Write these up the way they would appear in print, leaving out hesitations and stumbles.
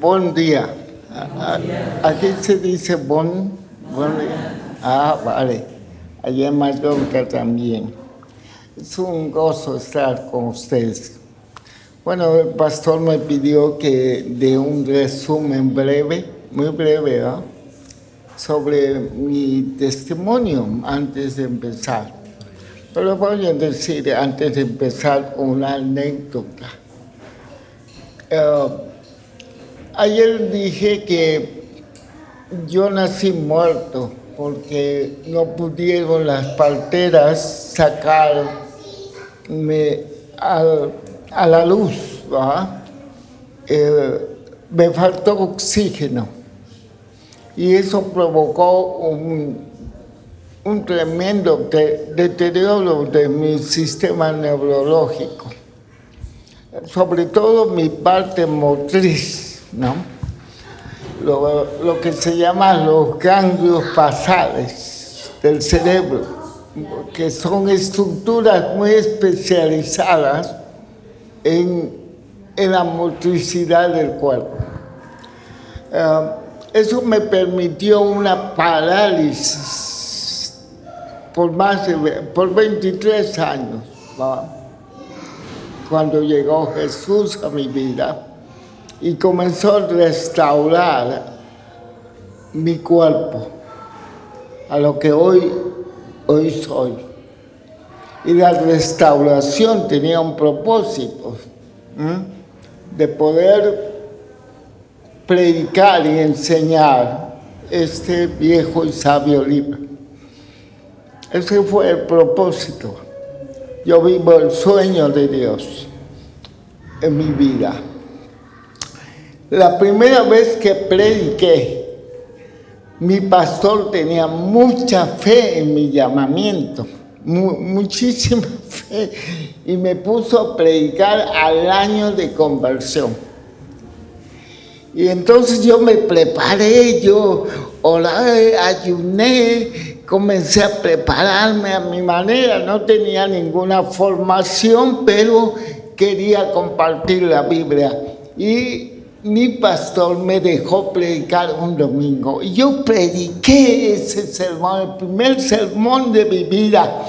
buen día. Aquí se dice buen día. Ah, vale. Allá en Mallorca también. Es un gozo estar con ustedes. Bueno, el pastor me pidió que dé un resumen breve, muy breve, ¿no?, sobre mi testimonio antes de empezar. Pero voy a decir antes de empezar una anécdota. Ayer dije que yo nací muerto porque no pudieron las parteras sacarme a la luz, ¿verdad? Me faltó oxígeno y eso provocó un tremendo deterioro de mi sistema neurológico, sobre todo mi parte motriz, ¿no? Lo que se llama los ganglios basales del cerebro, que son estructuras muy especializadas en la motricidad del cuerpo. Eso me permitió una parálisis por 23 años, ¿no?, cuando llegó Jesús a mi vida y comenzó a restaurar mi cuerpo a lo que hoy soy. Y la restauración tenía un propósito, de poder predicar y enseñar este viejo y sabio libro. Ese fue el propósito. Yo vivo el sueño de Dios en mi vida. La primera vez que prediqué, mi pastor tenía mucha fe en mi llamamiento, muchísima fe, y me puso a predicar al año de conversión. Y entonces yo me preparé, yo oré, ayuné, comencé a prepararme a mi manera. No tenía ninguna formación, pero quería compartir la Biblia. Y mi pastor me dejó predicar un domingo. Y yo prediqué ese sermón, el primer sermón de mi vida.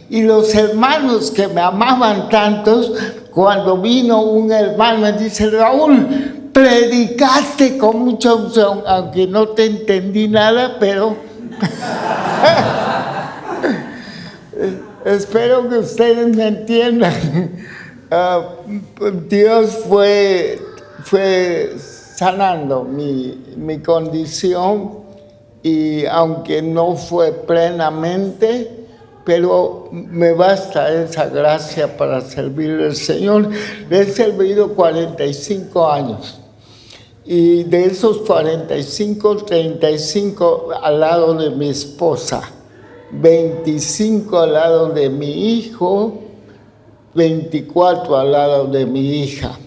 Y los hermanos que me amaban tantos, cuando vino un hermano me dice: Raúl, predicaste con mucha unción, aunque no te entendí nada, pero espero que ustedes me entiendan. Dios fue sanando mi condición, y aunque no fue plenamente, pero me basta esa gracia para servir al Señor. Le he servido 45 años. Y de esos 45, 35 al lado de mi esposa, 25 al lado de mi hijo, 24 al lado de mi hija.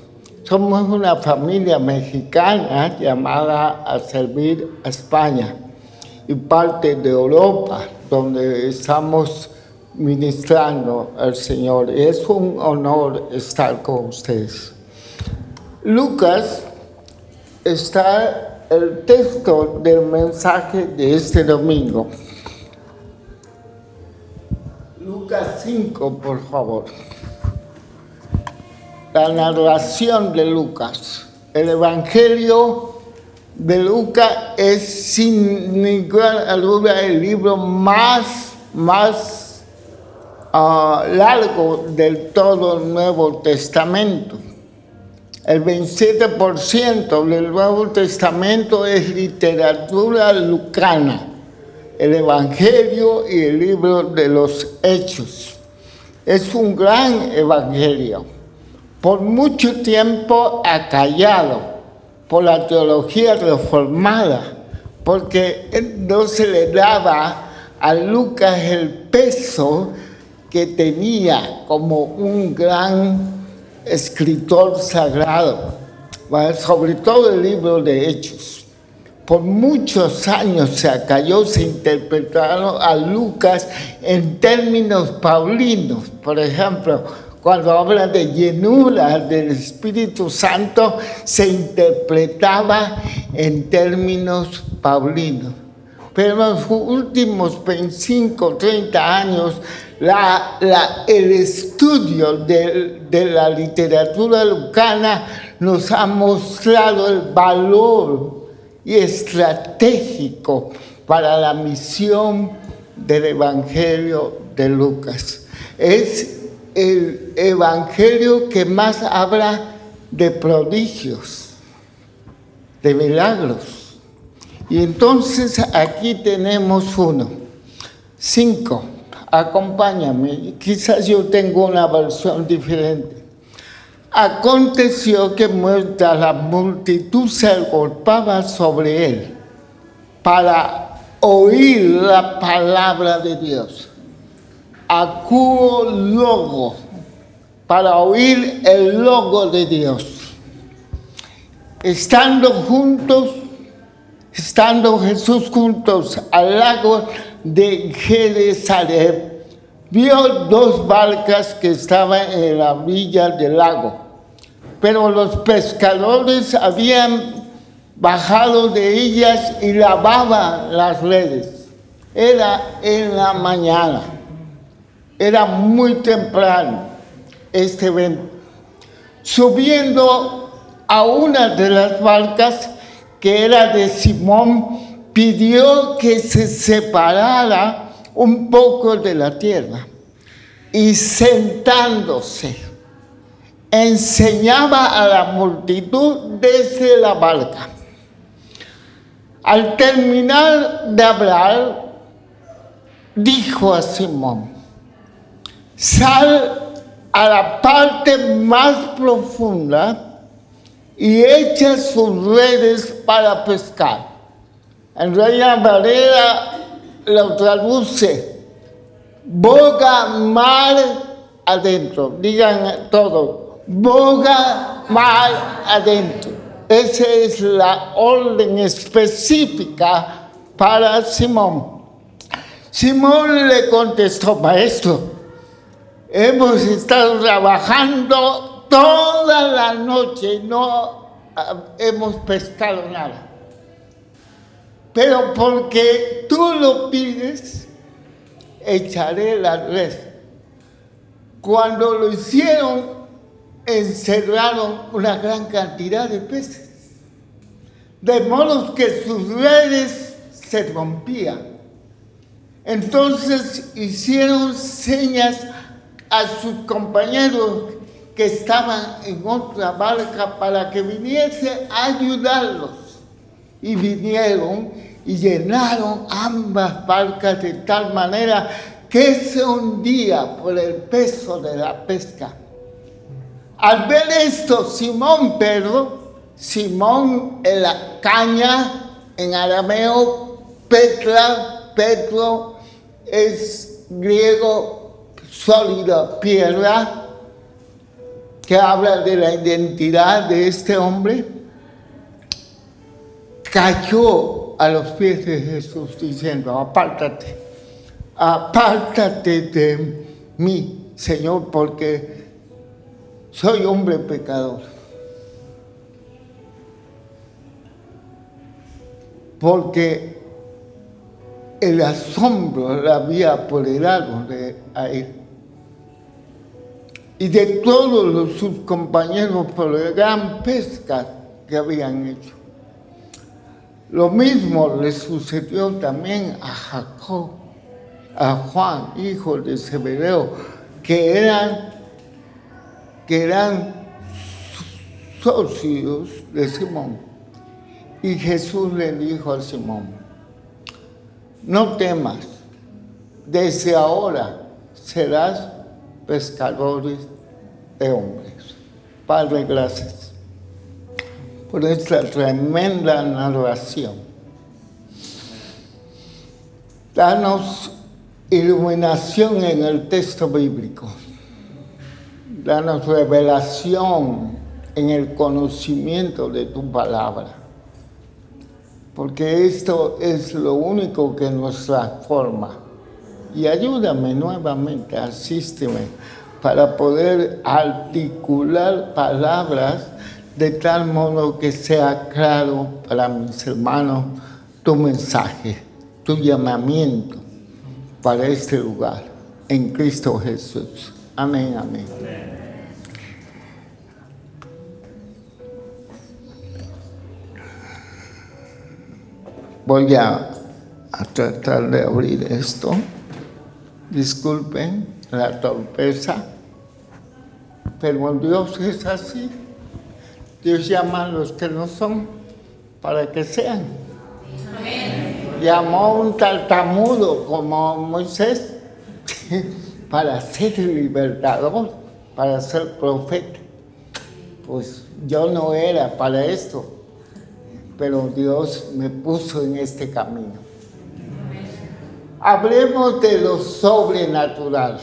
Somos una familia mexicana llamada a servir a España y parte de Europa, donde estamos ministrando al Señor. Es un honor estar con ustedes. Lucas está el texto del mensaje de este domingo. Lucas 5, por favor. La narración de Lucas. El Evangelio de Lucas es sin ninguna duda el libro más largo del todo el Nuevo Testamento. El 27% del Nuevo Testamento es literatura lucana, el Evangelio y el libro de los Hechos. Es un gran evangelio, por mucho tiempo acallado por la teología reformada, porque no se le daba a Lucas el peso que tenía como un gran escritor sagrado, sobre todo el libro de Hechos. Por muchos años se acalló, se interpretaron a Lucas en términos paulinos. Por ejemplo, cuando habla de llenura del Espíritu Santo, se interpretaba en términos paulinos. Pero en los últimos 25, 30 años, el estudio de la literatura lucana nos ha mostrado el valor y estratégico para la misión del Evangelio de Lucas. Es el Evangelio que más habla de prodigios, de milagros. Y entonces aquí tenemos 5. Acompáñame, quizás yo tengo una versión diferente. Aconteció que muerta la multitud se agolpaba sobre él para oír la palabra de Dios. Acuo logo, para oír el logo de Dios. Estando Jesús juntos al lago de Genesaret, vio 2 barcas que estaban en la orilla del lago, pero los pescadores habían bajado de ellas y lavaban las redes. Era en la mañana, era muy temprano este evento. Subiendo a una de las barcas, que era de Simón, pidió que se separara un poco de la tierra y sentándose, enseñaba a la multitud desde la barca. Al terminar de hablar, dijo a Simón: sal a la parte más profunda y echa sus redes para pescar. En Reina Valera lo traduce: boga mar adentro. Digan todo: boga mar adentro. Esa es la orden específica para Simón. Simón le contestó: maestro, hemos estado trabajando toda la noche y no hemos pescado nada. Pero porque tú lo pides, echaré la red. Cuando lo hicieron, encerraron una gran cantidad de peces, de modo que sus redes se rompían. Entonces hicieron señas a sus compañeros que estaban en otra barca para que viniese a ayudarlos. Y vinieron y llenaron ambas barcas de tal manera que se hundía por el peso de la pesca. Al ver esto, Simón en la caña, en arameo, Petro es griego sólido, piedra, que habla de la identidad de este hombre, cayó a los pies de Jesús diciendo: apártate de mí, Señor, porque soy hombre pecador. Porque el asombro le había apoderado a él. Y de todos sus compañeros por la gran pesca que habían hecho. Lo mismo le sucedió también a Jacob, a Juan, hijo de Zebedeo, que eran socios de Simón. Y Jesús le dijo a Simón: no temas, desde ahora serás pescadores de hombres. Padre, gracias por esta tremenda narración. Danos iluminación en el texto bíblico. Danos revelación en el conocimiento de tu palabra. Porque esto es lo único que nos transforma. Y ayúdame nuevamente, asísteme para poder articular palabras de tal modo que sea claro para mis hermanos tu mensaje, tu llamamiento para este lugar, en Cristo Jesús. Amén, amén. Voy a tratar de abrir esto. Disculpen la torpeza, pero Dios es así. Dios llama a los que no son para que sean. Amén. Llamó a un tartamudo como Moisés para ser libertador, para ser profeta. Pues yo no era para esto, pero Dios me puso en este camino. Hablemos de lo sobrenatural.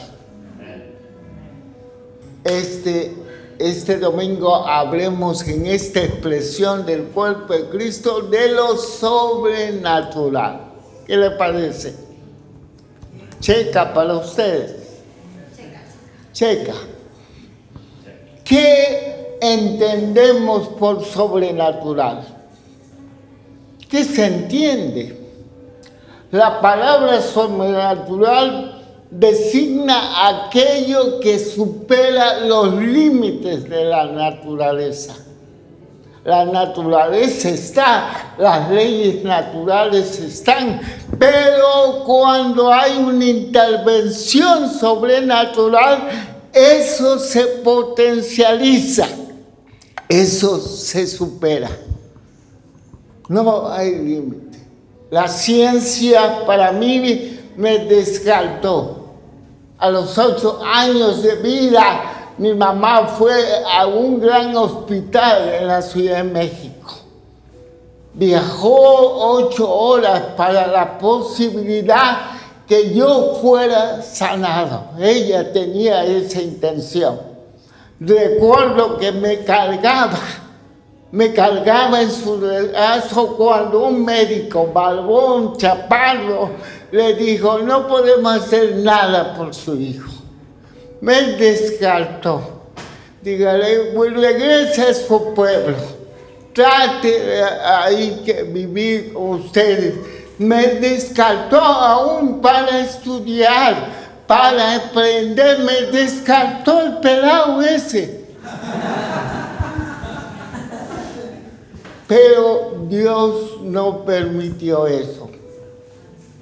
Este domingo hablemos en esta expresión del cuerpo de Cristo de lo sobrenatural. ¿Qué le parece? Checa para ustedes. Checa. ¿Qué entendemos por sobrenatural? ¿Qué se entiende? La palabra sobrenatural designa aquello que supera los límites de la naturaleza. La naturaleza está, las leyes naturales están, pero cuando hay una intervención sobrenatural, eso se potencializa, eso se supera. No hay límite. La ciencia para mí me descartó. A los 8 años de vida, mi mamá fue a un gran hospital en la Ciudad de México. Viajó 8 horas para la posibilidad que yo fuera sanado. Ella tenía esa intención. Recuerdo que me cargaba en su regazo cuando un médico, barbón, chaparro, le dijo, no podemos hacer nada por su hijo. Me descartó. Dígale, pues regrese a su pueblo. Trate ahí que vivir con ustedes. Me descartó aún para estudiar, para aprender. Me descartó el pelado ese. Pero Dios no permitió eso.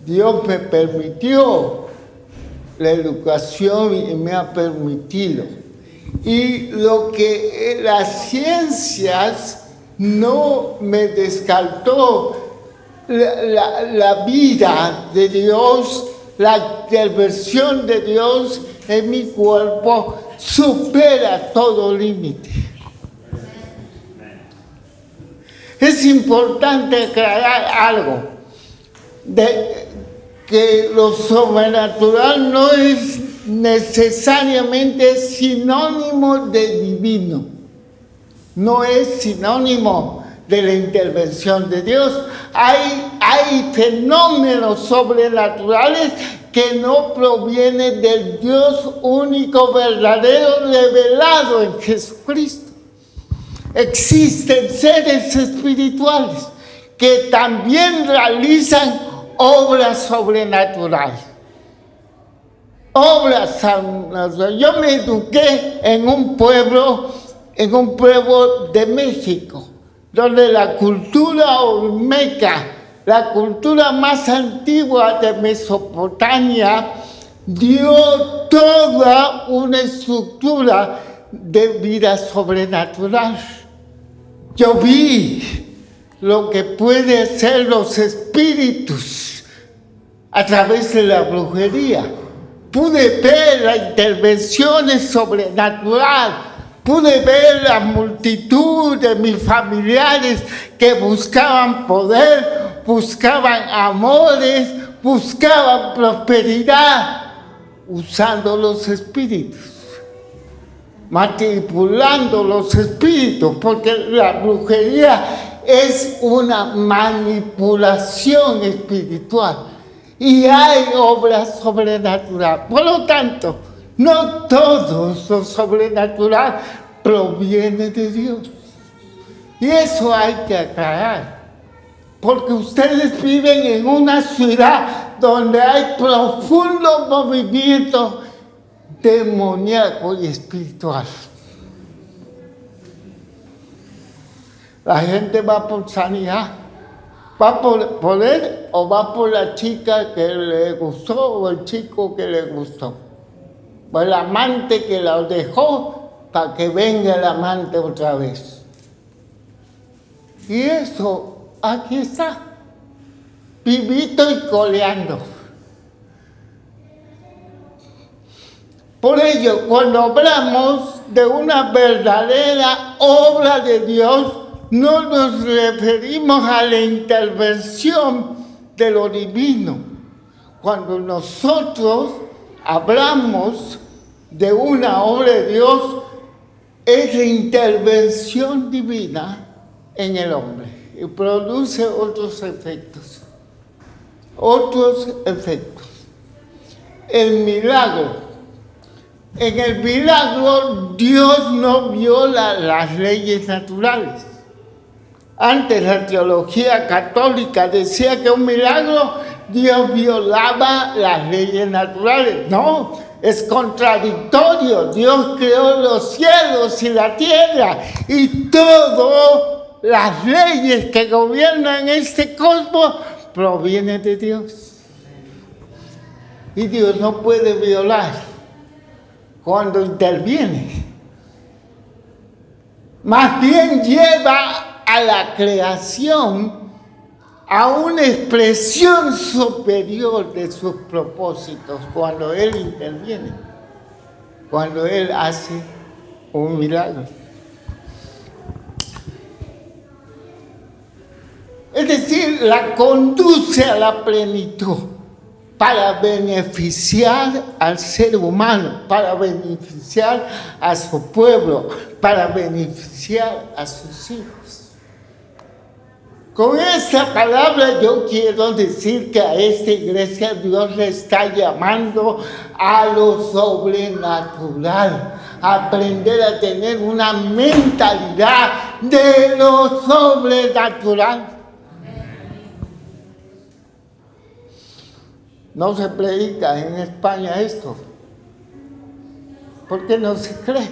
Dios me permitió la educación y me ha permitido. Y lo que las ciencias no me descartó, la vida de Dios, la intervención de Dios en mi cuerpo supera todo límite. Es importante aclarar algo, de que lo sobrenatural no es necesariamente sinónimo de divino, no es sinónimo de la intervención de Dios. Hay fenómenos sobrenaturales que no provienen del Dios único, verdadero, revelado en Jesucristo. Existen seres espirituales que también realizan obras sobrenaturales. Obras sobrenaturales. Yo me eduqué en un pueblo de México, donde la cultura olmeca, la cultura más antigua de Mesopotamia, dio toda una estructura de vida sobrenatural. Yo vi lo que pueden hacer los espíritus a través de la brujería. Pude ver las intervenciones sobrenaturales. Pude ver la multitud de mis familiares que buscaban poder, buscaban amores, buscaban prosperidad, usando los espíritus, manipulando los espíritus, porque la brujería es una manipulación espiritual y hay obras sobrenaturales. Por lo tanto, No todo lo sobrenatural proviene de Dios. Y eso hay que aclarar. Porque ustedes viven en una ciudad donde hay profundo movimiento demoníaco y espiritual. La gente va por sanidad, va por él o va por la chica que le gustó o el chico que le gustó. O el amante que la dejó para que venga el amante otra vez. Y eso aquí está, vivito y coleando. Por ello, cuando hablamos de una verdadera obra de Dios, no nos referimos a la intervención de lo divino. Cuando nosotros hablamos de una obra de Dios, es la intervención divina en el hombre y produce otros efectos. El milagro. En el milagro Dios no viola las leyes naturales. Antes la teología católica decía que un milagro Dios violaba las leyes naturales. No, es contradictorio. Dios creó los cielos y la tierra y todas las leyes que gobiernan este cosmos provienen de Dios. Y Dios no puede violar cuando interviene. Más bien lleva a la creación a una expresión superior de sus propósitos cuando Él interviene, cuando Él hace un milagro. Es decir, la conduce a la plenitud para beneficiar al ser humano, para beneficiar a su pueblo, para beneficiar a sus hijos. Con esta palabra yo quiero decir que a esta iglesia Dios le está llamando a lo sobrenatural, a aprender a tener una mentalidad de lo sobrenatural. No se predica en España esto. ¿Por qué no se cree?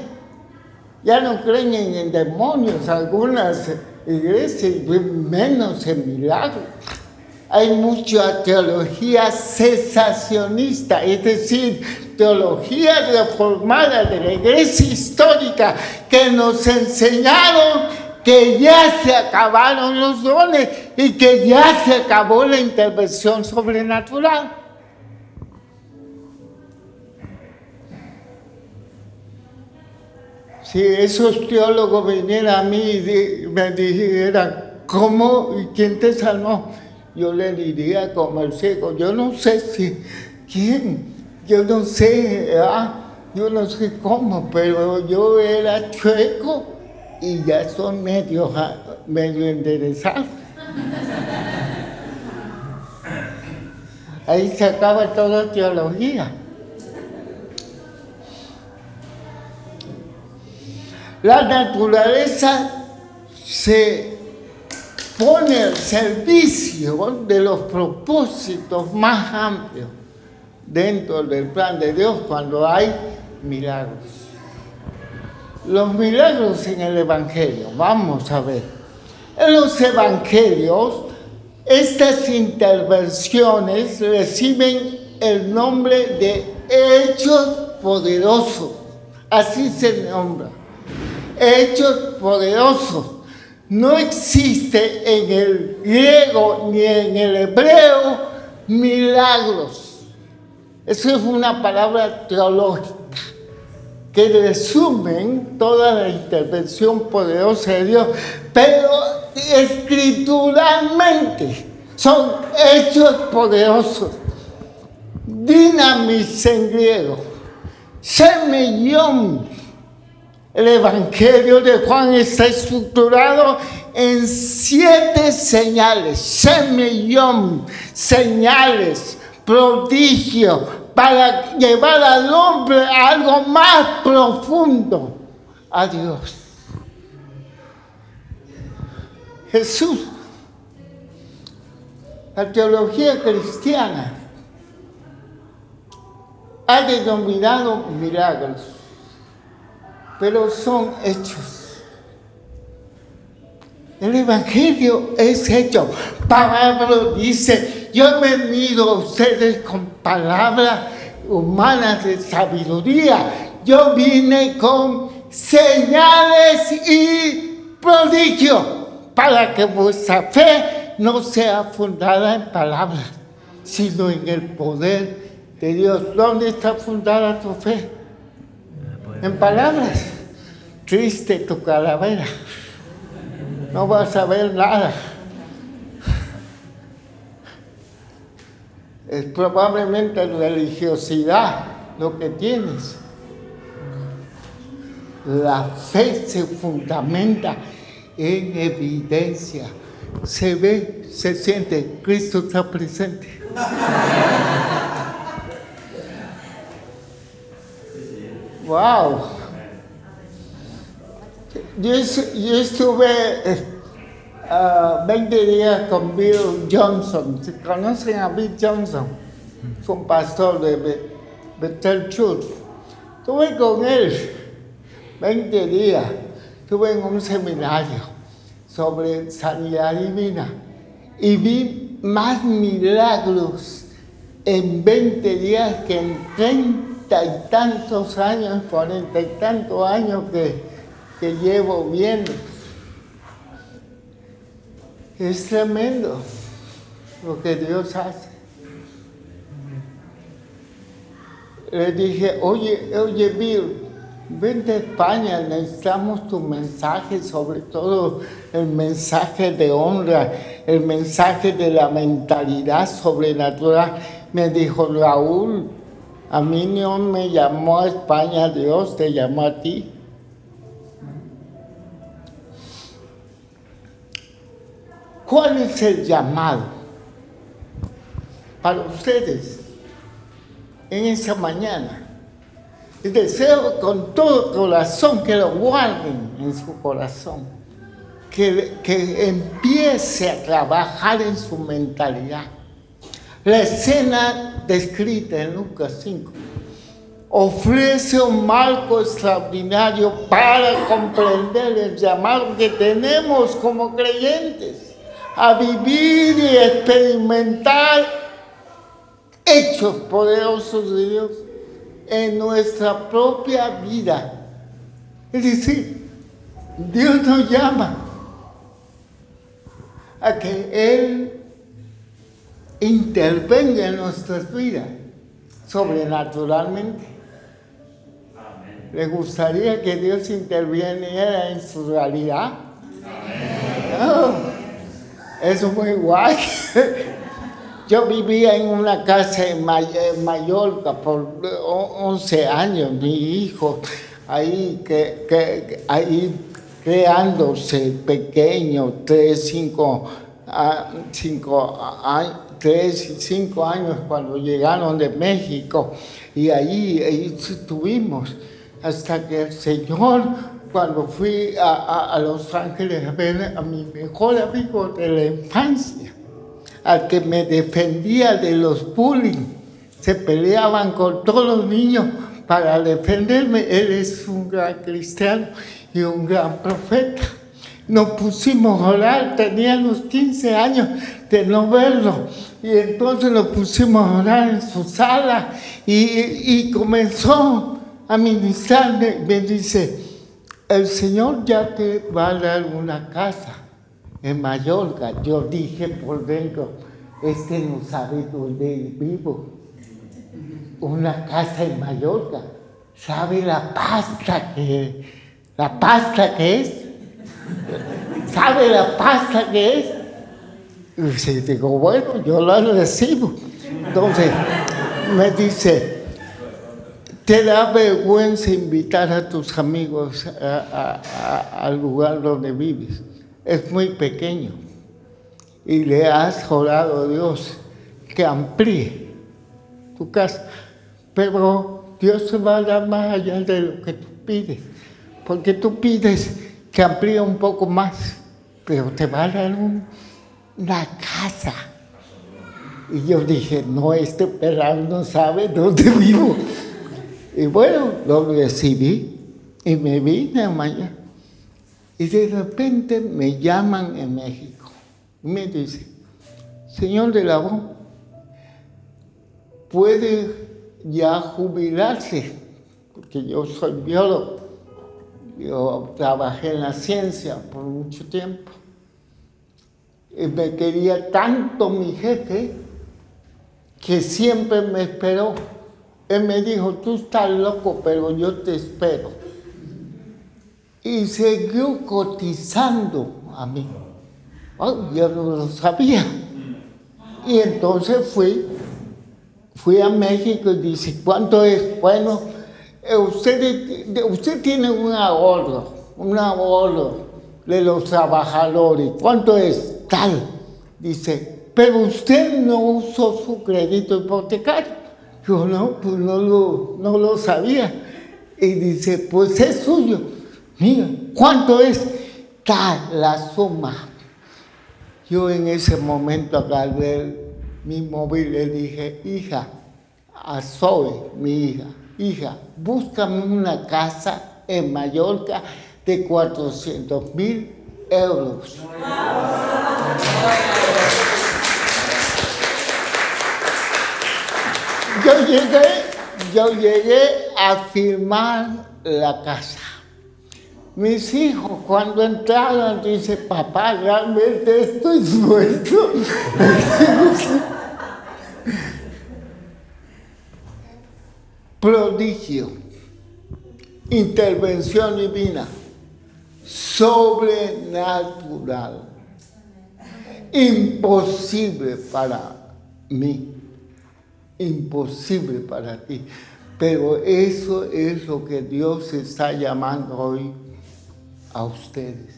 Ya no creen en demonios algunas iglesias, menos en milagros. Hay mucha teología cesacionista, es decir, teología reformada de la iglesia histórica que nos enseñaron que ya se acabaron los dones y que ya se acabó la intervención sobrenatural. Si esos teólogos vinieran a mí y me dijeran, ¿cómo y quién te sanó? Yo le diría como el ciego, yo no sé quién, yo no sé cómo, pero yo era chueco y ya son medio enderezados. Ahí se acaba toda teología. La naturaleza se pone al servicio de los propósitos más amplios dentro del plan de Dios cuando hay milagros. Los milagros en el Evangelio, vamos a ver. En los Evangelios, estas intervenciones reciben el nombre de hechos poderosos, así se nombra. Hechos poderosos. No existe en el griego ni en el hebreo milagros. Eso es una palabra teológica que resumen toda la intervención poderosa de Dios, pero escrituralmente son hechos poderosos. Dinamis en griego, semeion. El Evangelio de Juan está estructurado en 7 señales, semeion, señales, prodigio, para llevar al hombre a algo más profundo, a Dios. Jesús, la teología cristiana ha denominado milagros, pero son hechos. El Evangelio es hecho. Pablo dice: yo he venido a ustedes con palabras humanas de sabiduría. Yo vine con señales y prodigios para que vuestra fe no sea fundada en palabras, sino en el poder de Dios. ¿Dónde está fundada tu fe? En palabras. Triste tu calavera. No vas a ver nada. Es probablemente religiosidad lo que tienes. La fe se fundamenta en evidencia. Se ve, se siente, Cristo está presente. Wow. Yo estuve 20 días con Bill Johnson. ¿Se conocen a Bill Johnson? Fue un pastor de Bethel Church. Estuve con él 20 días. Estuve en un seminario sobre sanidad divina y vi más milagros en 20 días que en 30 y tantos años, 40 y tantos años que llevo viendo. Es tremendo lo que Dios hace. Le dije: oye Bill, vente a España, necesitamos tu mensaje, sobre todo el mensaje de honra, el mensaje de la mentalidad sobrenatural. Me dijo: Raúl, a mí no me llamó a España Dios, te llamó a ti. ¿Cuál es el llamado para ustedes en esa mañana? Y deseo con todo corazón que lo guarden en su corazón, que empiece a trabajar en su mentalidad. La escena descrita en Lucas 5 ofrece un marco extraordinario para comprender el llamado que tenemos como creyentes a vivir y experimentar hechos poderosos de Dios en nuestra propia vida. Es decir, Dios nos llama a que Él intervenga en nuestras vidas sobrenaturalmente. Amén. ¿Le gustaría que Dios interviniera en su realidad? No. Eso es muy guay. Yo vivía en una casa en Mallorca por 11 años, mi hijo, ahí creándose pequeño, 3 y 5 años cuando llegaron de México, y ahí estuvimos hasta que el Señor, cuando fui a Los Ángeles a ver a mi mejor amigo de la infancia, al que me defendía de los bullying, se peleaban con todos los niños para defenderme. Él es un gran cristiano y un gran profeta. Nos pusimos a orar, teníamos 15 años de no verlo, y entonces nos pusimos a orar en su sala y comenzó a ministrarme. Me dice: el Señor ya te va a dar una casa en Mallorca. Yo dije por dentro: este no sabe dónde vivo. Una casa en Mallorca. ¿Sabe la pasta que es? ¿Sabe la pasta que es? Y digo: bueno, yo la recibo. Entonces me dice: ¿te da vergüenza invitar a tus amigos al lugar donde vives? Es muy pequeño. Y le has orado a Dios que amplíe tu casa. pero Dios te va a dar más allá de lo que tú pides, porque tú pides que amplíe un poco más, pero te va a dar una casa. Y yo dije, no, este pelado no sabe dónde vivo. Y bueno, lo recibí y me vine mañana. Y de repente me llaman en México y me dicen, señor de la voz, puede ya jubilarse, porque yo soy biólogo. Yo trabajé en la ciencia por mucho tiempo. Y me quería tanto mi jefe que siempre me esperó. Él me dijo, tú estás loco, pero yo te espero. Y siguió cotizando a mí. Oh, yo no lo sabía. Y entonces fui a México y dice, ¿cuánto es? Bueno, usted tiene un ahorro de los trabajadores. ¿Cuánto es? Tal. Dice, pero usted no usó su crédito hipotecario. Yo no, pues no lo sabía. Y dice, pues es suyo. Mira, ¿cuánto es? Tal la suma. Yo en ese momento agarré mi móvil y le dije, hija, a Zoe, mi hija, búscame una casa en Mallorca de 400,000 euros. Yo llegué a firmar la casa. Mis hijos cuando entraron dicen, papá, realmente esto es nuestro. Prodigio, intervención divina, sobrenatural, imposible para mí, imposible para ti. Pero eso es lo que Dios está llamando hoy a ustedes.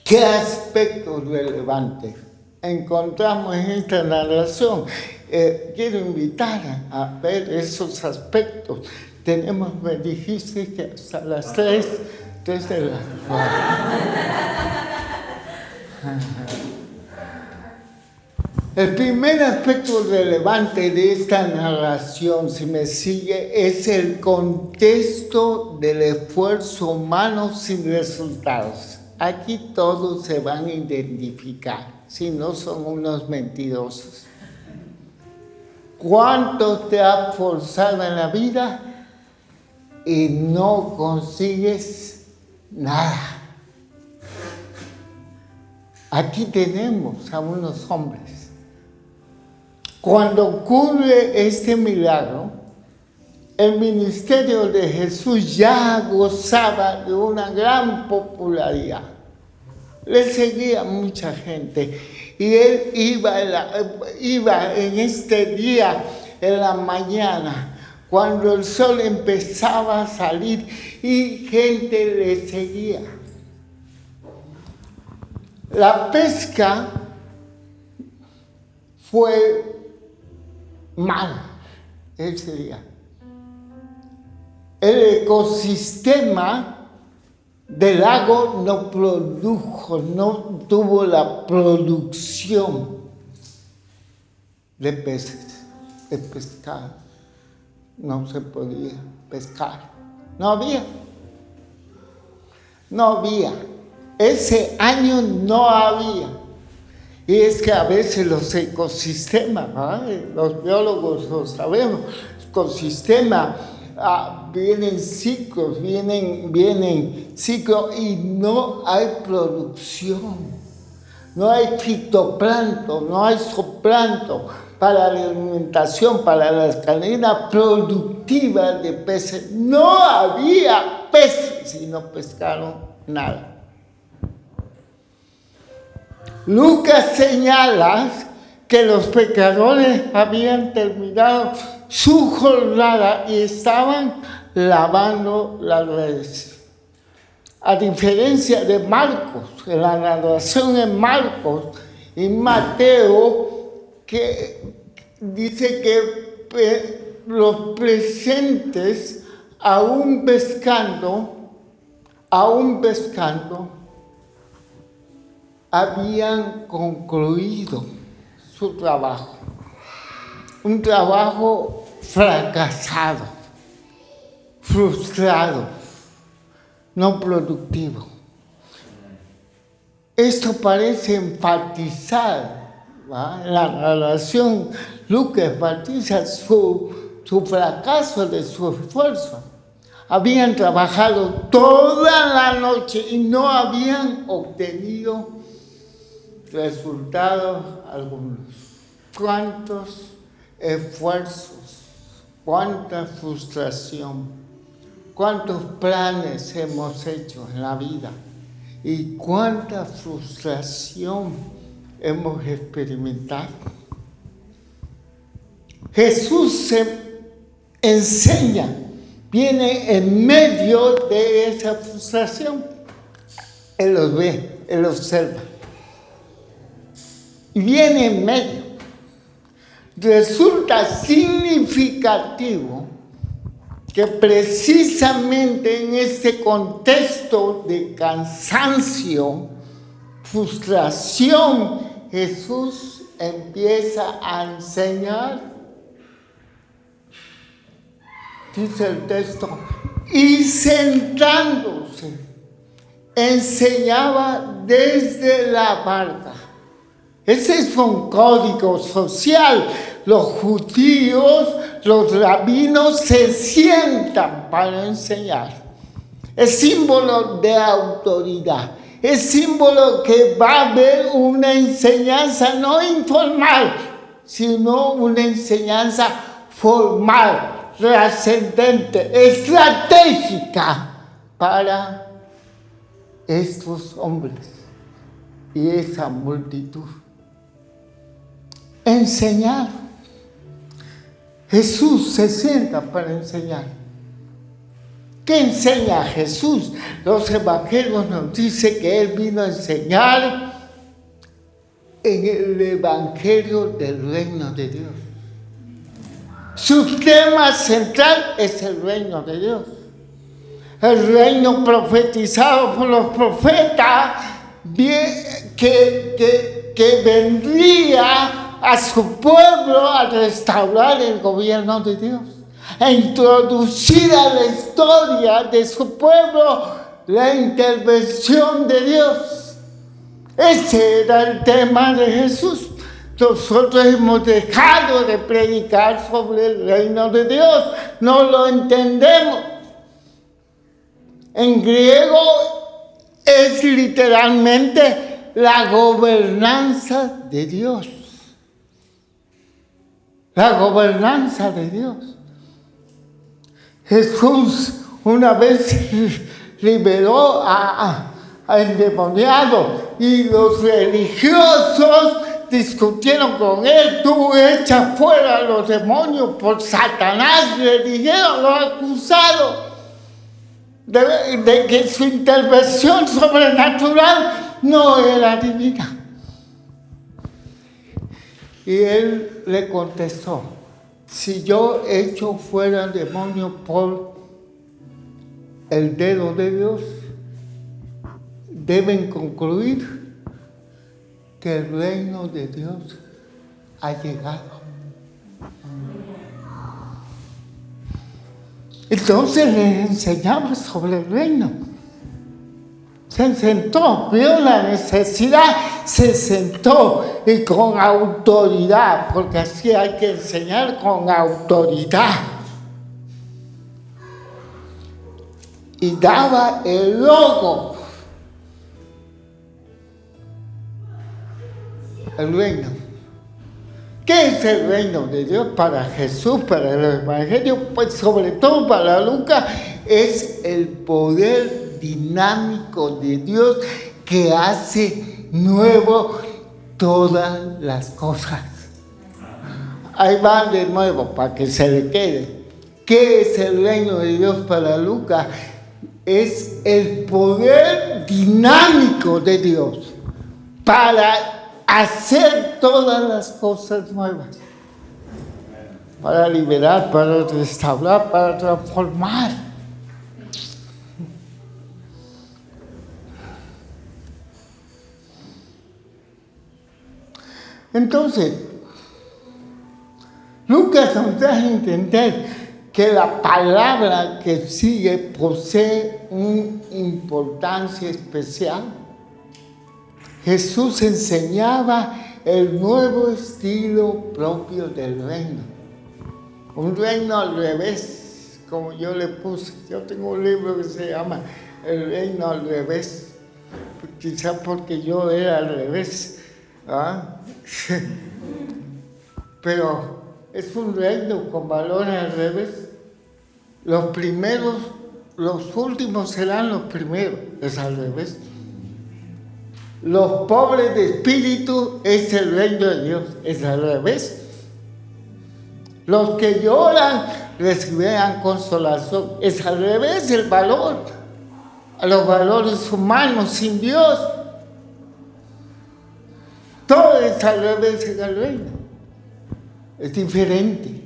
¿Qué aspectos relevantes encontramos en esta narración? Quiero invitar a ver esos aspectos. Me dijiste que hasta las 3 de la El primer aspecto relevante de esta narración, si me sigue, es el contexto del esfuerzo humano sin resultados. Aquí todos se van a identificar, si no son unos mentirosos. ¿Cuánto te has forzado en la vida y no consigues nada? Aquí tenemos a unos hombres. Cuando ocurre este milagro, el ministerio de Jesús ya gozaba de una gran popularidad. Le seguía mucha gente y él iba en este día, en la mañana, cuando el sol empezaba a salir y gente le seguía. La pesca fue mal ese día. El ecosistema del lago no tuvo la producción de peces, de pescado. No se podía pescar. No había. Ese año no había. Y es que a veces los ecosistemas, los biólogos lo sabemos, ecosistemas, vienen ciclos, vienen ciclos y no hay producción. No hay fitoplancton, no hay zooplancton para la alimentación, para las cadenas productivas de peces. No había peces y no pescaron nada. Lucas señala que los pescadores habían terminado su jornada y estaban lavando las redes. A diferencia de Marcos, en la narración en Marcos, Y Mateo que dice que los presentes aún pescando, habían concluido su trabajo. Un trabajo fracasado, frustrado, no productivo. Esto parece enfatizar, ¿va?, la narración. Lucas enfatiza su fracaso de su esfuerzo. Habían trabajado toda la noche y no habían obtenido resultados algunos. ¿Cuántos esfuerzos, cuánta frustración, cuántos planes hemos hecho en la vida y cuánta frustración hemos experimentado? Jesús se enseña, viene en medio de esa frustración. Él los ve, Él observa. Y viene en medio. Resulta significativo que precisamente en este contexto de cansancio, frustración, Jesús empieza a enseñar. Dice el texto, y sentándose, enseñaba desde la barca. Ese es un código social. Los judíos, los rabinos se sientan para enseñar. Es símbolo de autoridad. Es símbolo que va a haber una enseñanza no informal, sino una enseñanza formal, trascendente, estratégica para estos hombres y esa multitud. Enseñar. Jesús se sienta para enseñar. ¿Qué enseña Jesús? Los evangelios nos dicen que Él vino a enseñar en el evangelio del reino de Dios. Su tema central es el reino de Dios. El reino profetizado por los profetas que vendría a su pueblo a restaurar el gobierno de Dios, a introducir a la historia de su pueblo la intervención de Dios. Ese era el tema de Jesús. Nosotros hemos dejado de predicar sobre el reino de Dios, no lo entendemos. En griego es literalmente la gobernanza de Dios. La gobernanza de Dios. Jesús una vez liberó a endemoniado y los religiosos discutieron con él. Tú echas fuera a los demonios por Satanás, le dijeron, lo acusaron de que su intervención sobrenatural no era divina. Y él le contestó, si yo echo fuera el demonio por el dedo de Dios, deben concluir que el reino de Dios ha llegado. Entonces les enseñaba sobre el reino. Se sentó, vio la necesidad, se sentó y con autoridad, porque así hay que enseñar con autoridad. Y daba el logo, el reino. ¿Qué es el reino de Dios para Jesús, para el Evangelio? Pues sobre todo para Lucas, es el poder dinámico de Dios que hace nuevo todas las cosas. Ahí va de nuevo para que se le quede. ¿Qué es el reino de Dios para Lucas? Es el poder dinámico de Dios para hacer todas las cosas nuevas. Para liberar, para restaurar, para transformar. Entonces, Lucas nos da a entender que la palabra que sigue posee una importancia especial. Jesús enseñaba el nuevo estilo propio del reino. Un reino al revés, como yo le puse. Yo tengo un libro que se llama El reino al revés. Quizá porque yo era al revés. Pero es un reino con valores al revés. Los primeros, los últimos serán los primeros. Es al revés. Los pobres de espíritu es el reino de Dios. Es al revés. Los que lloran recibirán consolación. Es al revés el valor. A los valores humanos sin Dios. Todo es al revés en el reino. Es diferente.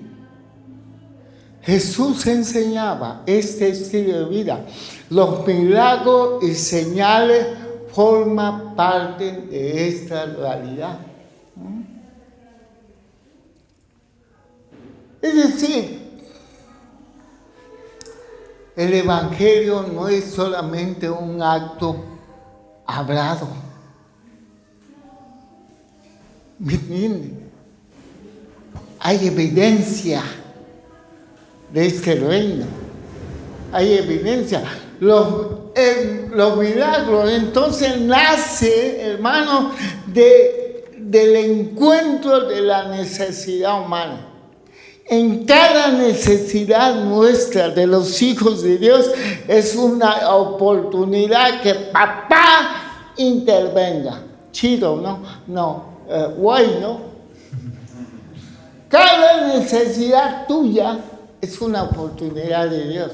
Jesús enseñaba este estilo de vida. Los milagros y señales forman parte de esta realidad. Es decir, el Evangelio no es solamente un acto hablado. ¿Me entienden? Hay evidencia de este reino. Hay evidencia. Los milagros entonces nace, hermano, del encuentro de la necesidad humana. En cada necesidad nuestra de los hijos de Dios es una oportunidad que papá intervenga. Chido, ¿no? No, guay, ¿no? Cada necesidad tuya es una oportunidad de Dios,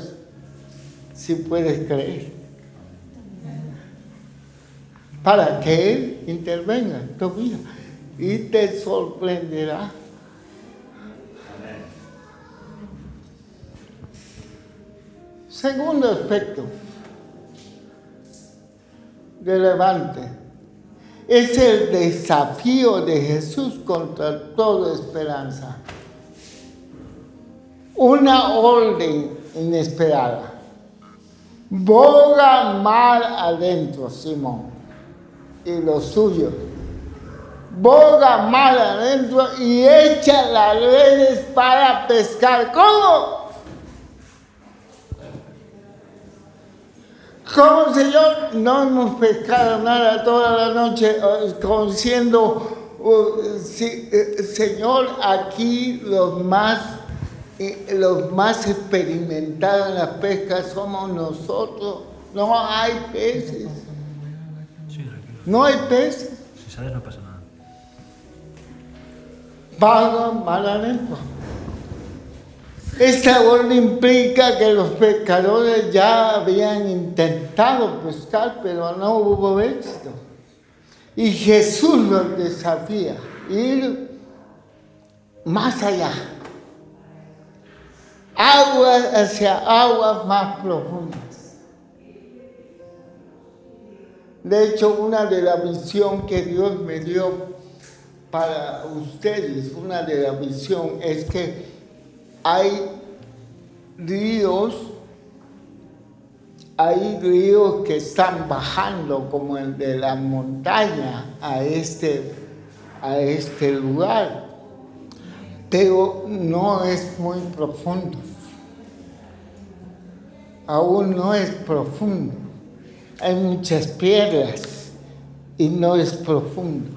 si puedes creer, para que Él intervenga en tu vida y te sorprenderá. Segundo aspecto relevante es el desafío de Jesús contra toda esperanza. Una orden inesperada. Boga mar adentro, Simón, y los suyos. Boga mar adentro y echa las redes para pescar. ¿Cómo? ¿Cómo, Señor? No hemos pescado nada toda la noche, diciendo, Señor, aquí los más experimentados en la pesca somos nosotros. No hay peces. No hay peces. Si sales no pasa nada. Vagan mal adentro. Esta orden implica que los pescadores ya habían intentado pescar, pero no hubo éxito. Y Jesús los desafía a ir más allá. Hacia aguas más profundas. De hecho, una de las visiones que Dios me dio para ustedes, una de las visiones es que hay ríos que están bajando como el de la montaña a este lugar, pero no es muy profundo. Aún no es profundo. Hay muchas piedras y no es profundo,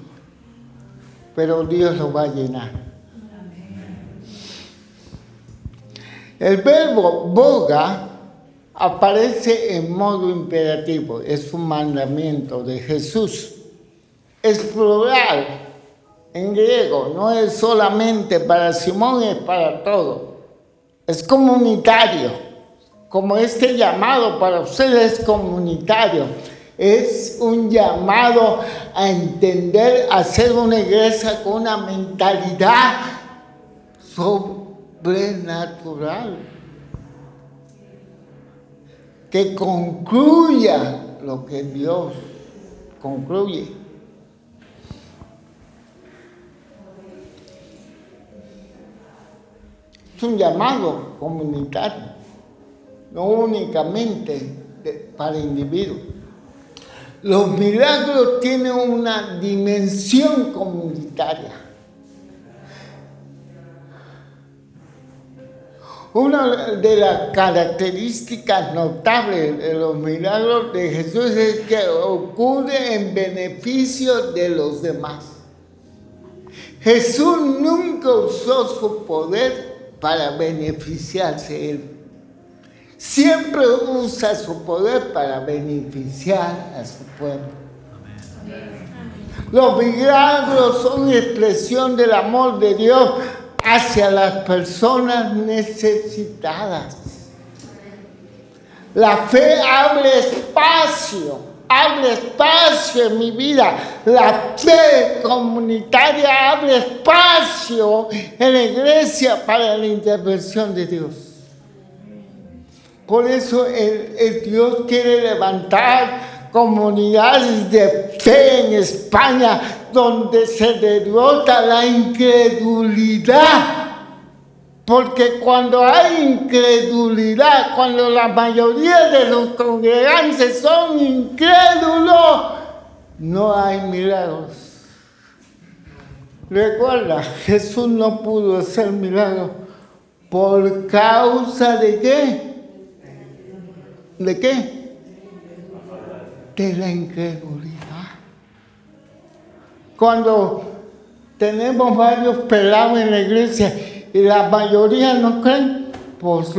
pero Dios lo va a llenar. El verbo boga aparece en modo imperativo, es un mandamiento de Jesús. Es plural en griego, no es solamente para Simón, es para todo. Es comunitario, como este llamado para ustedes es comunitario. Es un llamado a entender, a ser una iglesia con una mentalidad sobrenatural, que concluya lo que Dios concluye. Es un llamado comunitario, no únicamente para individuos. Los milagros tienen una dimensión comunitaria. Una de las características notables de los milagros de Jesús es que ocurre en beneficio de los demás. Jesús nunca usó su poder para beneficiarse él. Siempre usa su poder para beneficiar a su pueblo. Los milagros son expresión del amor de Dios hacia las personas necesitadas. La fe abre espacio en mi vida. La fe comunitaria abre espacio en la iglesia para la intervención de Dios. Por eso el Dios quiere levantar comunidades de fe en España donde se derrota la incredulidad. Porque cuando hay incredulidad, cuando la mayoría de los congregantes son incrédulos, no hay milagros. Recuerda, Jesús no pudo hacer milagros. ¿Por causa de qué? ¿De qué? De la incredulidad. Cuando tenemos varios pelados en la iglesia y la mayoría no creen, pues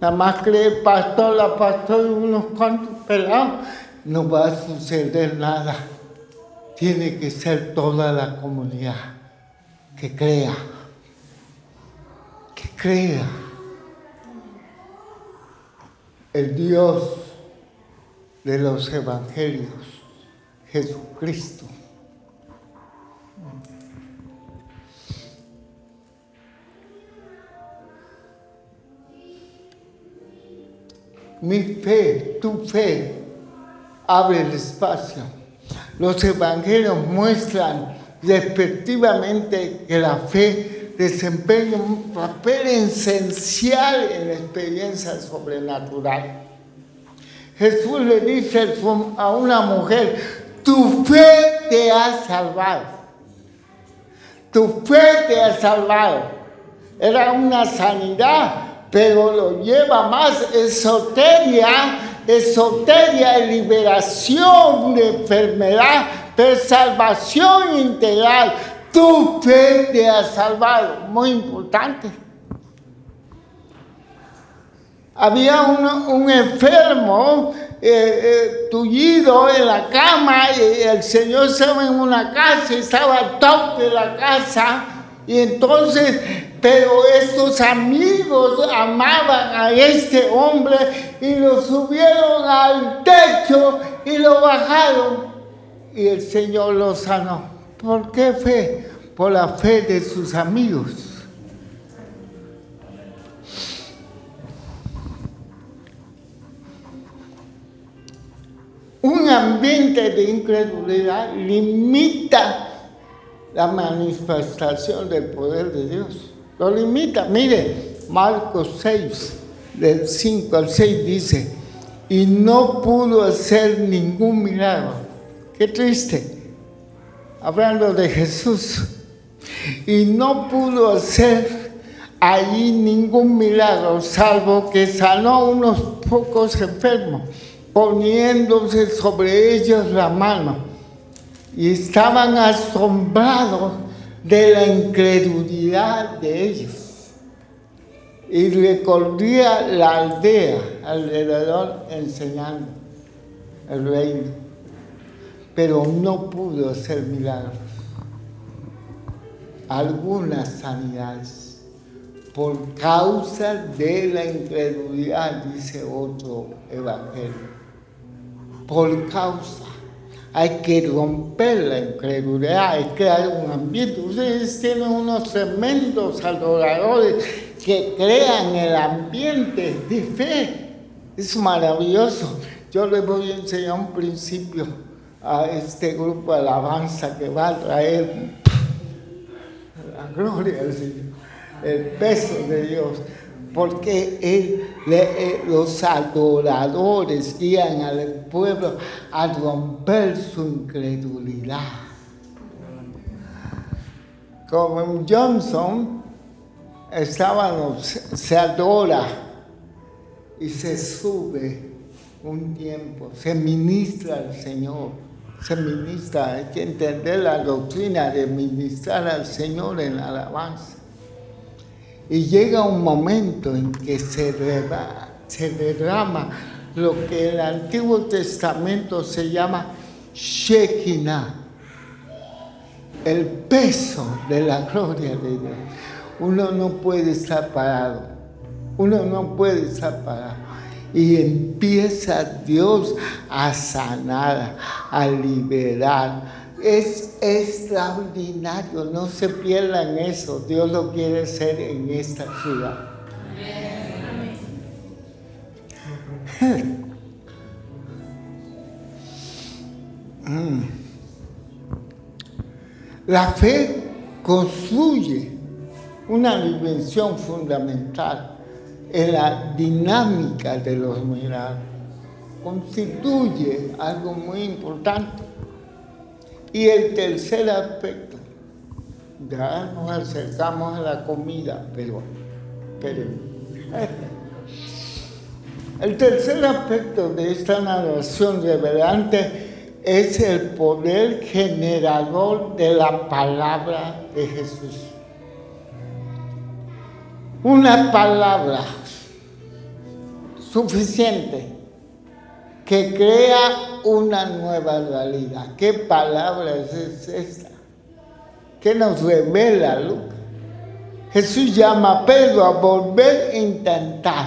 nada más cree el pastor, la pastora y unos cuantos pelados, no va a suceder nada. Tiene que ser toda la comunidad que crea. Que crea. El Dios de los evangelios, Jesucristo. Mi fe, tu fe, abre el espacio. Los evangelios muestran respectivamente que la fe desempeña un papel esencial en la experiencia sobrenatural. Jesús le dice a una mujer, tu fe te ha salvado. Tu fe te ha salvado. Era una sanidad, pero lo lleva más esoteria, liberación de enfermedad, de salvación integral. Tu fe te ha salvado, muy importante. Había un enfermo tullido en la cama y el Señor estaba en una casa y estaba al top de la casa. Y entonces, pero estos amigos amaban a este hombre y lo subieron al techo y lo bajaron. Y el Señor lo sanó. ¿Por qué fe? Por la fe de sus amigos. Un ambiente de incredulidad limita la manifestación del poder de Dios. Lo limita. Mire, Marcos 6, del 5 al 6 dice, y no pudo hacer ningún milagro. Qué triste. Hablando de Jesús. Y no pudo hacer allí ningún milagro, salvo que sanó unos pocos enfermos, poniéndose sobre ellos la mano. Y estaban asombrados de la incredulidad de ellos. Y recorría la aldea alrededor enseñando el reino. Pero no pudo hacer milagros. Algunas sanidades. Por causa de la incredulidad, dice otro evangelio. por causa. Hay que romper la incredulidad, hay que crear un ambiente. Ustedes tienen unos tremendos adoradores que crean el ambiente de fe. Es maravilloso. Yo les voy a enseñar un principio a este grupo de alabanza que va a traer la gloria del Señor, el peso de Dios. Porque los adoradores guían al pueblo a romper su incredulidad. Como en Johnson, se adora y se sube un tiempo, se ministra al Señor, se ministra. Hay que entender la doctrina de ministrar al Señor en la alabanza. Y llega un momento en que se derrama lo que en el Antiguo Testamento se llama Shekinah, el peso de la gloria de Dios. Uno no puede estar parado, Y empieza Dios a sanar, a liberar. Es extraordinario, no se pierdan eso. Dios lo quiere hacer en esta ciudad. La fe construye una dimensión fundamental en la dinámica de los milagros. Constituye algo muy importante. Y el tercer aspecto, ya nos acercamos a la comida, pero el tercer aspecto de esta narración revelante es el poder generador de la palabra de Jesús. Una palabra suficiente que crea una nueva realidad. ¿Qué palabra es esta? ¿Qué nos revela Lucas? Jesús llama a Pedro a volver a intentar.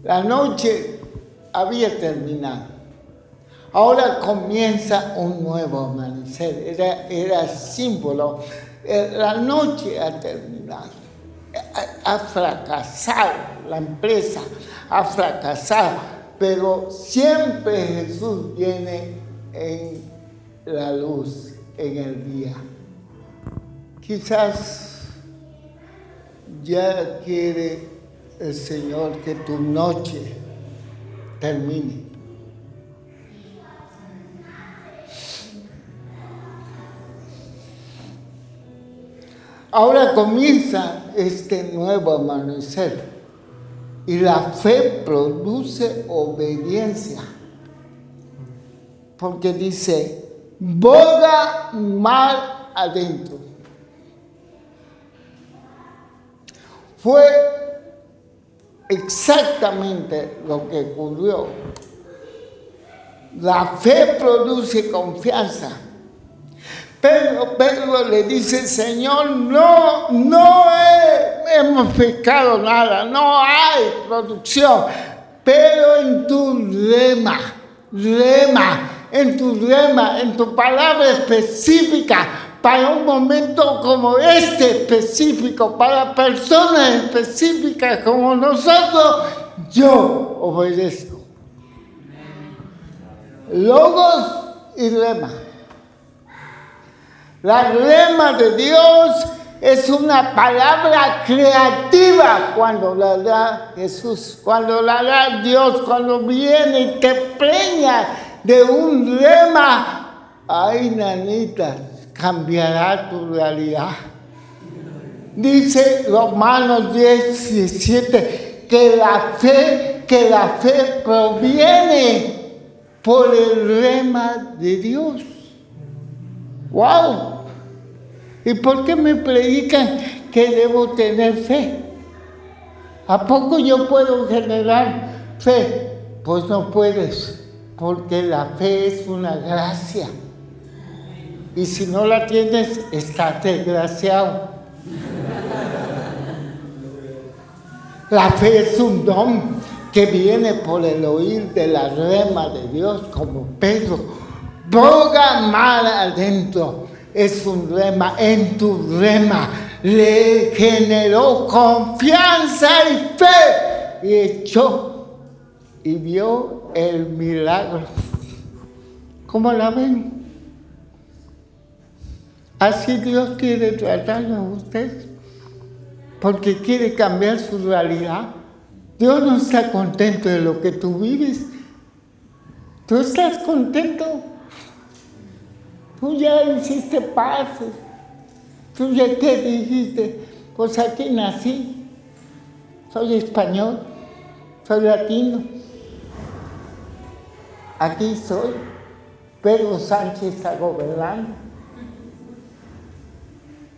La noche había terminado. Ahora comienza un nuevo amanecer. Era símbolo. La noche ha terminado. Ha fracasado la empresa. Ha fracasado, pero siempre Jesús viene en la luz, en el día. Quizás ya quiere el Señor que tu noche termine. Ahora comienza este nuevo amanecer. Y la fe produce obediencia. Porque dice, boga mar adentro. Fue exactamente lo que ocurrió. La fe produce confianza. Pedro le dice, Señor, no hemos pescado nada, no hay producción, pero en tu en tu palabra específica, para un momento como este específico, para personas específicas como nosotros, yo obedezco. Logos y rema. La rema de Dios es una palabra creativa cuando la da Jesús, cuando la da Dios, cuando viene y te preña de un rema. Ay, nanita, cambiará tu realidad. Dice Romanos 10:17 que la fe proviene por el rema de Dios. ¡Wow! ¿Y por qué me predican que debo tener fe? ¿A poco yo puedo generar fe? Pues no puedes, porque la fe es una gracia. Y si no la tienes, estás desgraciado. La fe es un don. que viene por el oír de la rema de Dios, como Pedro. Boga mar adentro, es un rema. En tu rema le generó confianza y fe, y echó y vio el milagro. ¿Cómo la ven? Así Dios quiere tratarlo a ustedes, porque quiere cambiar su realidad. Dios no está contento de lo que tú vives. Tú estás contento. Tú ya hiciste pasos. Tú ya te dijiste, pues aquí nací. Soy español, soy latino. Aquí soy. Pedro Sánchez está gobernando.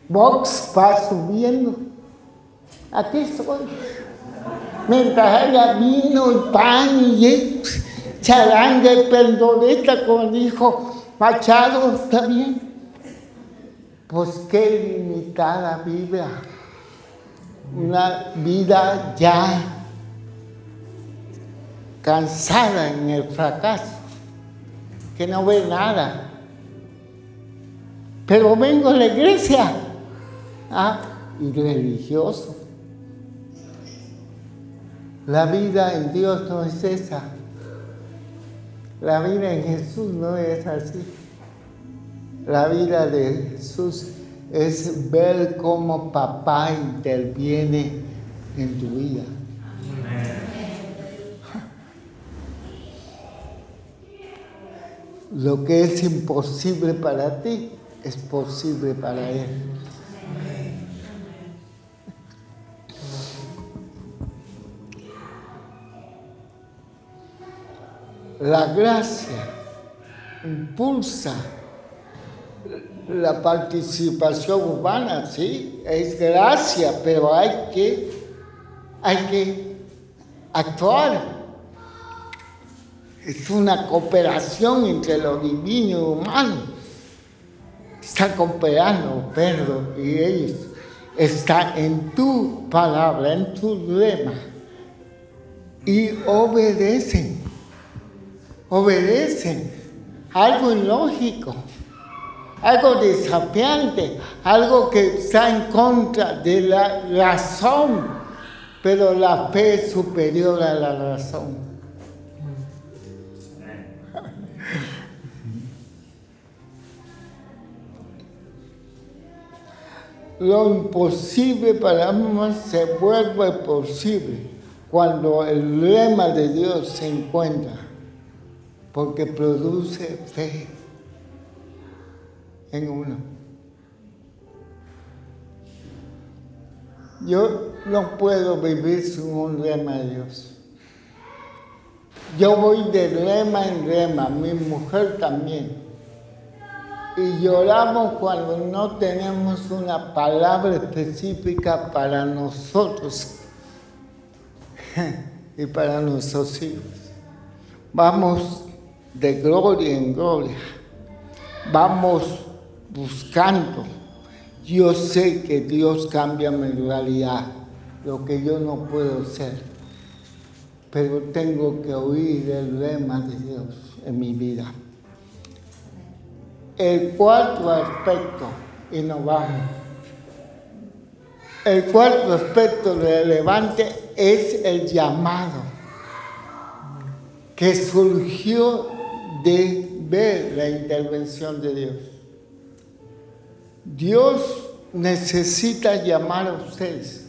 Vox va subiendo. Aquí soy. Mientras haya vino y pan y charanga y pendoleta, como dijo Machado, está bien. Pues qué limitada vida. Una vida ya cansada en el fracaso, que no ve nada. Pero vengo a la iglesia, y religioso. La vida en Dios no es esa. La vida en Jesús no es así. La vida de Jesús es ver cómo papá interviene en tu vida. Lo que es imposible para ti es posible para Él. La gracia impulsa la participación humana, sí, es gracia, pero hay que actuar. Es una cooperación entre lo divino y humano. Están cooperando Pedro y ellos. Está en tu palabra, en tu lema. Y obedecen. Algo ilógico, algo desafiante, algo que está en contra de la razón, pero la fe es superior a la razón. Lo imposible para mí se vuelve posible cuando el lema de Dios se encuentra, porque produce fe en uno. Yo no puedo vivir sin un lema de Dios. Yo voy de lema en lema, mi mujer también. Y lloramos cuando no tenemos una palabra específica para nosotros y para nuestros hijos. Vamos de gloria en gloria. Vamos buscando. Yo sé que Dios cambia mi realidad, lo que yo no puedo ser. Pero tengo que oír el lema de Dios en mi vida. El cuarto aspecto, y nos vamos. El cuarto aspecto relevante es el llamado, que surgió de ver la intervención de Dios. Dios necesita llamar a ustedes.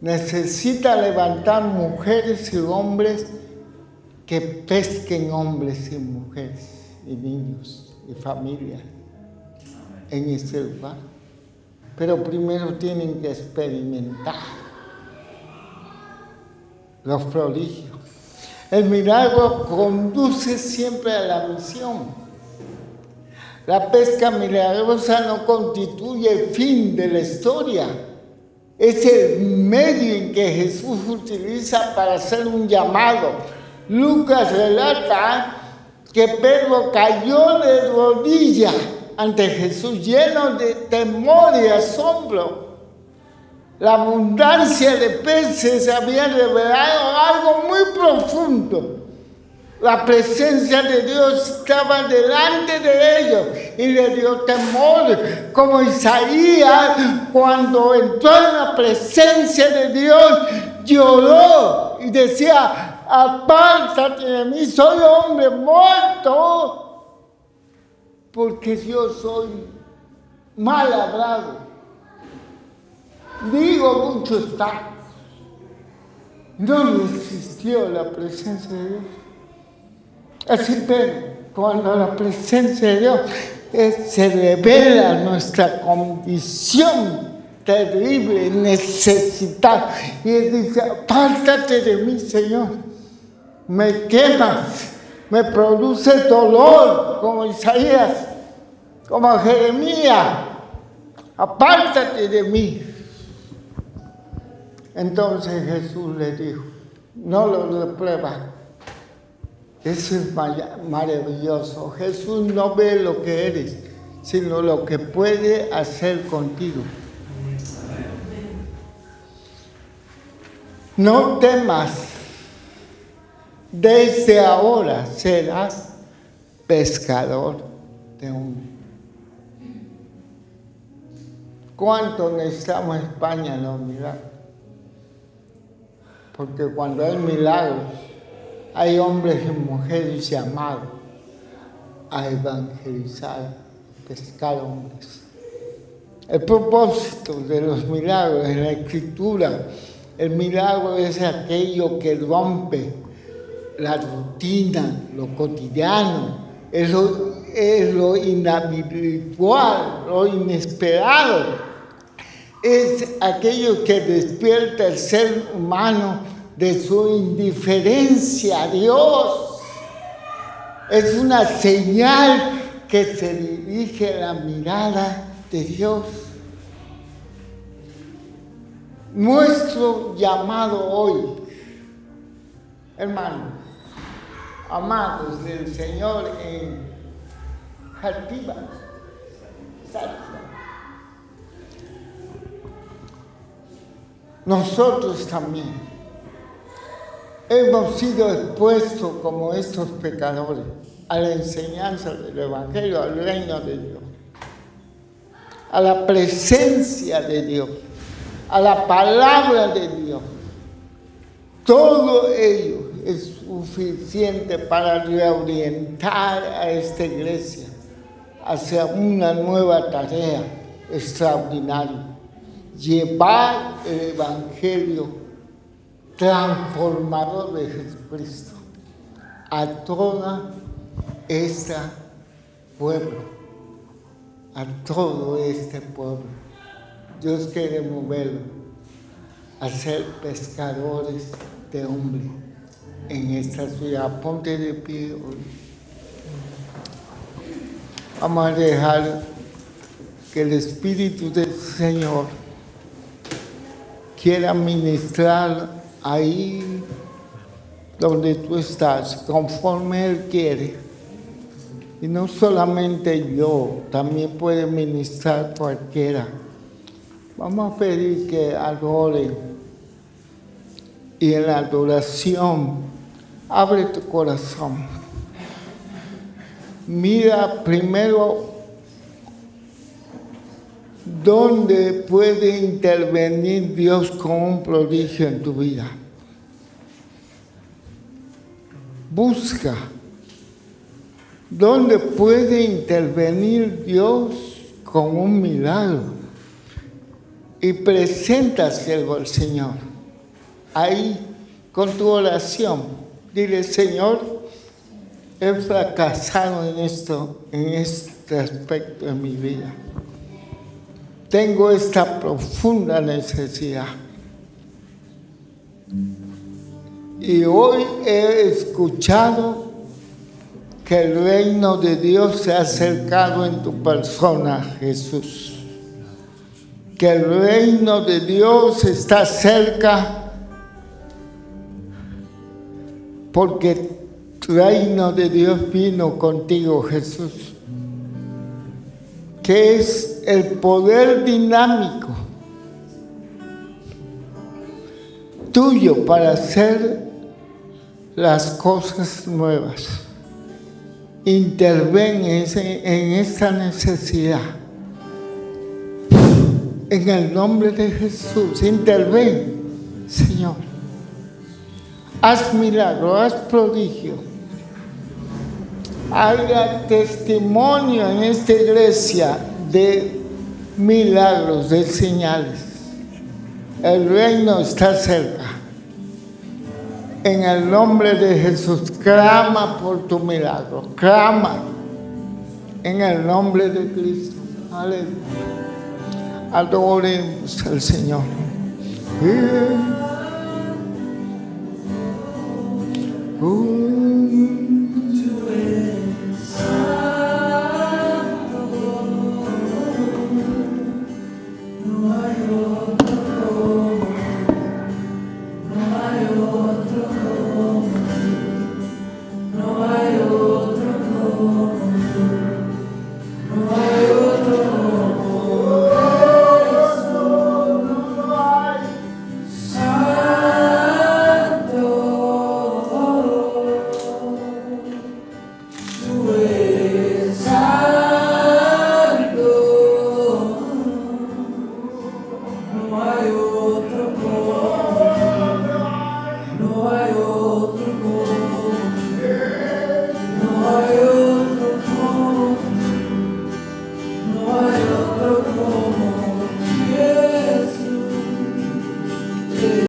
Necesita levantar mujeres y hombres que pesquen hombres y mujeres y niños y familias en este lugar. Pero primero tienen que experimentar los prodigios. El milagro conduce siempre a la misión. La pesca milagrosa no constituye el fin de la historia. Es el medio en que Jesús utiliza para hacer un llamado. Lucas relata que Pedro cayó de rodillas ante Jesús, lleno de temor y asombro. La abundancia de peces había revelado algo muy profundo. La presencia de Dios estaba delante de ellos y le dio temor, como Isaías cuando entró en la presencia de Dios lloró y decía: apártate de mí, soy hombre muerto, porque yo soy mal hablado, digo muchos tacos. No resistió la presencia de Dios. Así, pero cuando la presencia de Dios se revela nuestra condición terrible, necesitada, y Él dice: apártate de mí, Señor, me quemas, me produce dolor, como Isaías, como Jeremías, apártate de mí. Entonces Jesús le dijo: no lo reprueba. Eso es maravilloso. Jesús no ve lo que eres, sino lo que puede hacer contigo. No temas, desde ahora serás pescador de hombres. ¿Cuánto necesitamos en España los milagros? Porque cuando hay milagros, hay hombres y mujeres llamados a evangelizar, a pescar hombres. El propósito de los milagros en la Escritura, el milagro es aquello que rompe la rutina, lo cotidiano, es lo inhabitual, lo inesperado. Es aquello que despierta el ser humano de su indiferencia a Dios. Es una señal que se dirige la mirada de Dios. Nuestro llamado hoy, hermanos, amados del Señor en Jaltiva, nosotros también hemos sido expuestos como estos pecadores a la enseñanza del Evangelio, al reino de Dios, a la presencia de Dios, a la palabra de Dios. Todo ello es suficiente para reorientar a esta iglesia hacia una nueva tarea extraordinaria: llevar el Evangelio transformador de Jesucristo a toda esta pueblo, a todo este pueblo. Dios quiere moverlo a ser pescadores de hombres en esta ciudad. Ponte de pie hoy. Vamos a dejar que el Espíritu del Señor quiera ministrar ahí donde tú estás, conforme Él quiere. Y no solamente yo, también puede ministrar cualquiera. Vamos a pedir que adoren. Y en la adoración, abre tu corazón. Mira primero dónde puede intervenir Dios con un prodigio en tu vida. Busca dónde puede intervenir Dios con un milagro y preséntaselo al Señor. Ahí, con tu oración, dile: Señor, he fracasado en este aspecto de mi vida. Tengo esta profunda necesidad. Y hoy he escuchado que el reino de Dios se ha acercado en tu persona, Jesús. Que el reino de Dios está cerca, porque el reino de Dios vino contigo, Jesús. Que es el poder dinámico tuyo para hacer las cosas nuevas. Interven en esta necesidad. En el nombre de Jesús, interven, Señor. Haz milagro, haz prodigio. Haga testimonio en esta iglesia de milagros, de señales. El reino está cerca. En el nombre de Jesús, clama por tu milagro. Clama en el nombre de Cristo. Aleluya. Adoremos al Señor. Oh.